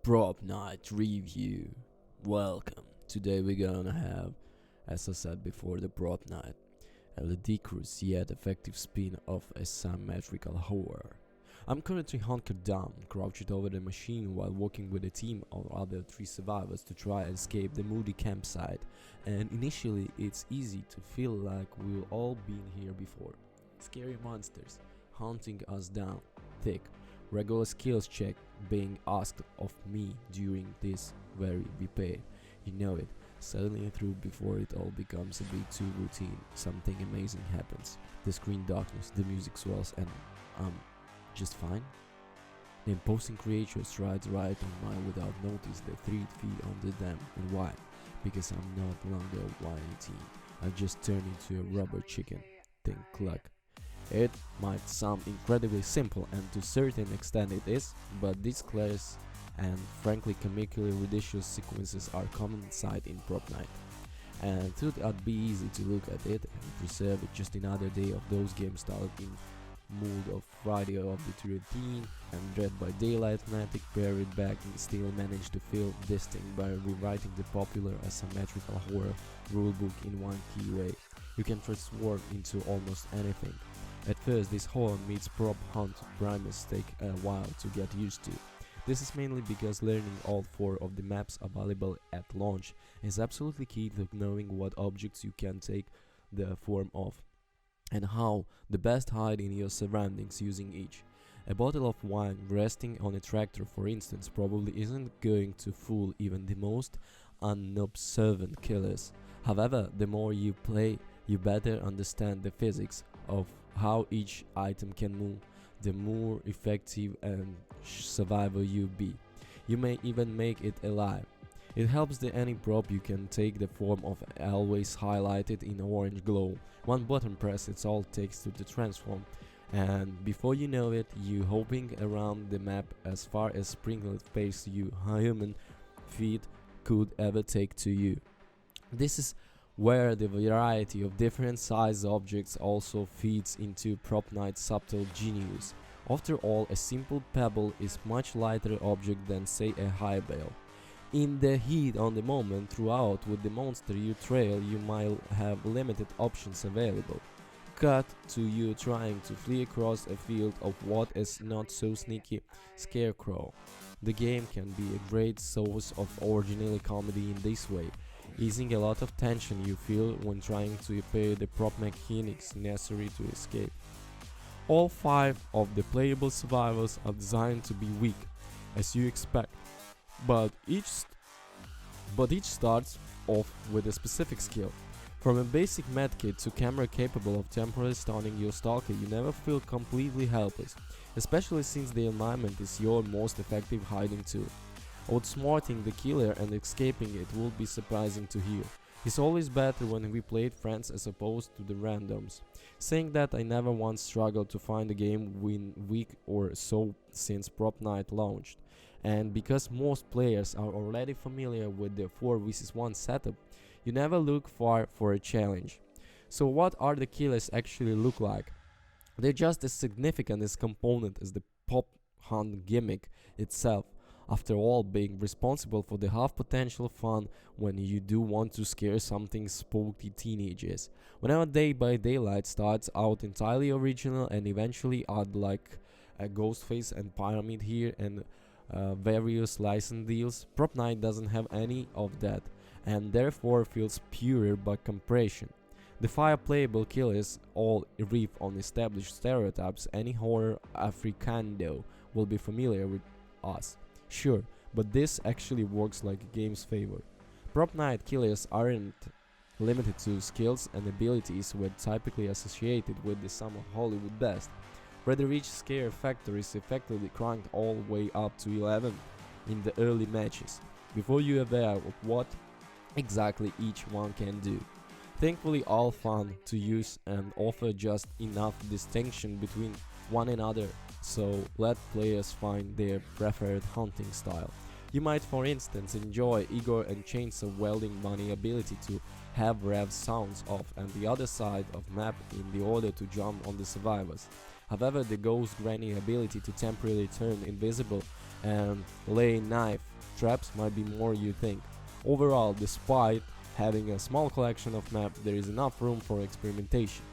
Propnight review. Welcome. Today we're gonna have, as I said before, the Propnight, a ludicrous yet effective spin of a symmetrical horror. I'm currently hunkered down, crouched over the machine while working with a team of other 3 survivors to try and escape the moody campsite, and initially it's easy to feel like we've all been here before. Scary monsters hunting us down, thick, regular skills check being asked of me during this very repair. You know it. Suddenly through before it all becomes a bit too routine, something amazing happens. The screen darkness, the music swells, and I'm just fine. The imposing creature strides right on mine without notice. The 3 feet under them, and why? Because I'm no longer a whiny teen. I just turned into a rubber chicken. Think cluck. It might sound incredibly simple, and to a certain extent it is, but these clears and frankly comically ridiculous sequences are common sight in Propnight. And thought it'd be easy to look at it and preserve it just another day of those games started in mood of Friday of the 13th and Dread by Daylight fanatic parried back and still managed to feel distinct by rewriting the popular asymmetrical horror rulebook in one key way. You can transform into almost anything. At first, this horror meets prop hunt premise take a while to get used to. This is mainly because learning all 4 of the maps available at launch is absolutely key to knowing what objects you can take the form of, and how the best hide in your surroundings using each. A bottle of wine resting on a tractor, for instance, probably isn't going to fool even the most unobservant killers. However, the more you play, you better understand the physics of how each item can move, the more effective and survivor you be. You may even make it alive. It helps that any prop you can take the form of always highlighted in orange glow. One button press it's all takes to transform, and before you know it, you hopping around the map as far as sprinkled pace you human feet could ever take to you. This is where the variety of different size objects also feeds into Propnight's subtle genius. After all, a simple pebble is much lighter object than say a high bale. In the heat on the moment throughout with the monster you trail, you might have limited options available. Cut to you trying to flee across a field of what is not so sneaky scarecrow. The game can be a great source of original comedy in this way, easing a lot of tension you feel when trying to repair the prop mechanics necessary to escape. All 5 of the playable survivors are designed to be weak, as you expect, but each starts off with a specific skill. From a basic medkit to camera capable of temporarily stunning your stalker, you never feel completely helpless, especially since the environment is your most effective hiding tool. Outsmarting the killer and escaping it will be surprising to hear. It's always better when we played friends as opposed to the randoms. Saying that, I never once struggled to find a game win week or so since Propnight launched, and because most players are already familiar with the 4 vs 1 setup, you never look far for a challenge. So what are the killers actually look like? They're just as significant as component as the pop hunt gimmick itself. After all, being responsible for the half potential fun when you do want to scare something spooky teenagers. Whenever Day by Daylight starts out entirely original and eventually add like a Ghostface and Pyramid here and various license deals, Propnight doesn't have any of that and therefore feels purer by compression. The 5 playable killers all riff on established stereotypes any horror africano will be familiar with us. Sure, but this actually works like a game's favor. Propnight killers aren't limited to skills and abilities were typically associated with the some of Hollywood best. Rather, each scare factor is effectively cranked all the way up to 11 in the early matches, before you're aware of what exactly each one can do. Thankfully all fun to use and offer just enough distinction between one another, so let players find their preferred hunting style. You might for instance enjoy Igor and Chainsaw Welding Money ability to have rev sounds off and the other side of map in the order to jump on the survivors. However, the Ghost Granny ability to temporarily turn invisible and lay knife traps might be more you think. Overall, despite having a small collection of maps, there is enough room for experimentation.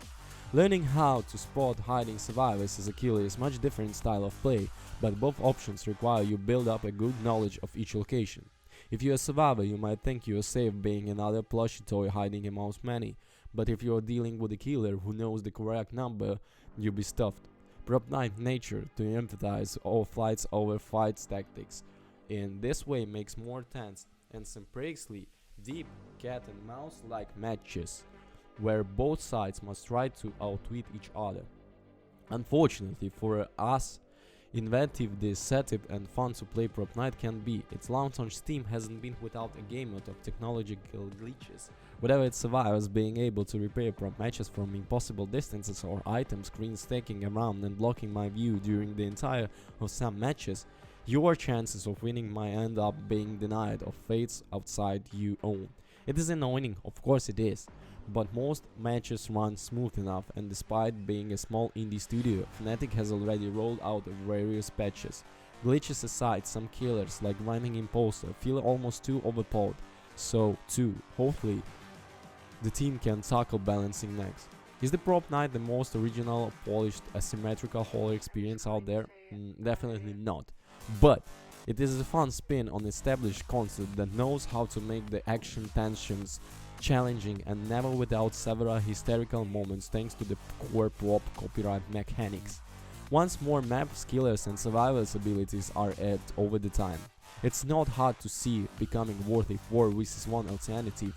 Learning how to spot hiding survivors as a killer is much different style of play, but both options require you build up a good knowledge of each location. If you're a survivor, you might think you're safe being another plushie toy hiding amongst many, but if you're dealing with a killer who knows the correct number, you'll be stuffed. Propnight nature to empathize all fights over fights tactics. In this way makes more tense and surprisingly deep cat and mouse like matches, where both sides must try to outwit each other. Unfortunately for us, inventive, deceptive and fun to play Propnight can be, its launch on Steam hasn't been without a gamut of technological glitches. Whatever it survives, being able to repair prop matches from impossible distances or item screens sticking around and blocking my view during the entire of some matches, your chances of winning might end up being denied of fates outside you own. It is annoying, of course it is, but most matches run smooth enough, and despite being a small indie studio, Fnatic has already rolled out various patches. Glitches aside, some killers like Grinding Imposter feel almost too overpowered, so too, hopefully, the team can tackle balancing next. Is the Propnight the most original, polished, asymmetrical horror experience out there? Definitely not. But it is a fun spin on established concept that knows how to make the action tensions challenging and never without several hysterical moments thanks to the core prop copyright mechanics. Once more maps, killers and survivors abilities are added over the time, it's not hard to see becoming worthy 4 vs 1 alternative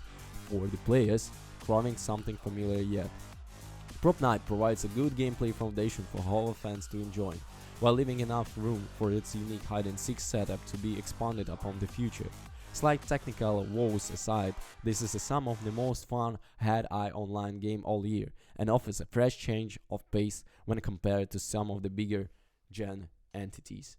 for the players craving something familiar yet. Propnight provides a good gameplay foundation for horror fans to enjoy, while leaving enough room for its unique hide-and-seek setup to be expanded upon the future. Slight technical woes aside, this is some of the most fun had-eye online game all year, and offers a fresh change of pace when compared to some of the bigger gen entities.